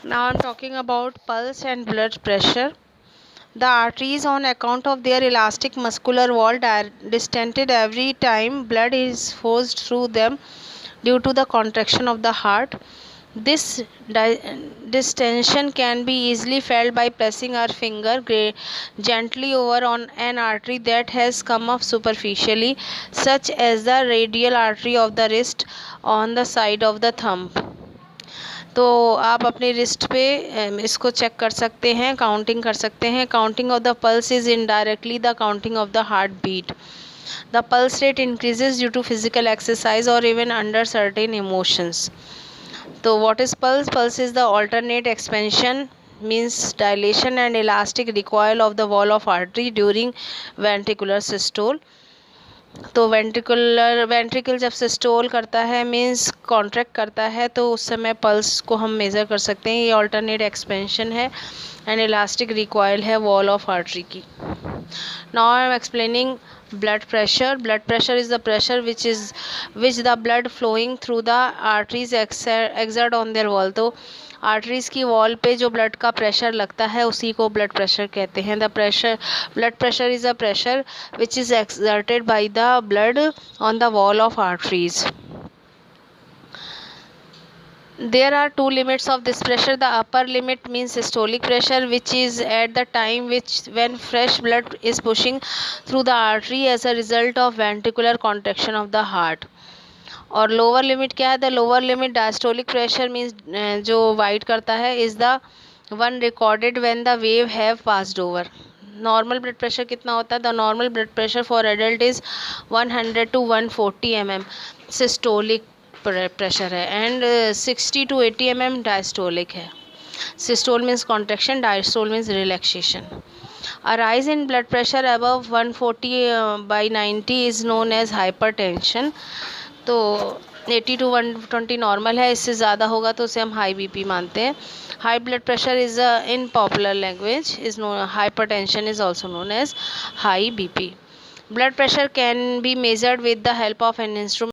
Now I'm talking about pulse and blood pressure. The arteries, on account of their elastic muscular wall, distended every time blood is forced through them due to the contraction of the heart. This distension can be easily felt by pressing our finger gently over on an artery that has come up superficially, such as the radial artery of the wrist on the side of the thumb. तो आप अपने wrist पे इसको check कर सकते हैं, counting कर सकते हैं. Counting of the pulse is indirectly the counting of the heart beat. The pulse rate increases due to physical exercise और इवन अंडर सर्टेन इमोशंस. तो what is pulse? Pulse is the alternate expansion means dilation and elastic recoil of the wall of artery during ventricular systole. तो ventricle जब systole करता है means contract करता है, तो उस समय पल्स को हम मेज़र कर सकते हैं. ये ऑल्टरनेट एक्सपेंशन है एंड इलास्टिक रिकॉयल है वॉल ऑफ आर्टरी की. Now I am explaining blood pressure. Blood pressure is the pressure which the blood flowing through the arteries exert on their wall. तो arteries की wall पे जो blood का pressure लगता है उसी को ब्लड प्रेशर कहते हैं. Blood pressure is a pressure which is exerted by the blood on the wall of arteries. There are two limits of this pressure. The upper limit means systolic pressure, which is at the time when fresh blood is pushing through the artery as a result of ventricular contraction of the heart. और lower limit क्या है? The lower limit diastolic pressure means जो wide करता है is the one recorded when the wave have passed over. Normal blood pressure कितना होता है? The normal blood pressure for adult is 100 to 140 mm systolic pressure है and 60 to 80 mm diastolic है. Systole means contraction, diastole means relaxation. A rise in blood pressure above 140/90 is known as hypertension. तो 80 to 120 normal है, इससे ज़्यादा होगा तो उसे हम हाई बीपी मानते हैं. High blood pressure is in popular language is no hypertension is also known as high BP. Blood pressure can be measured with the help of an instrument.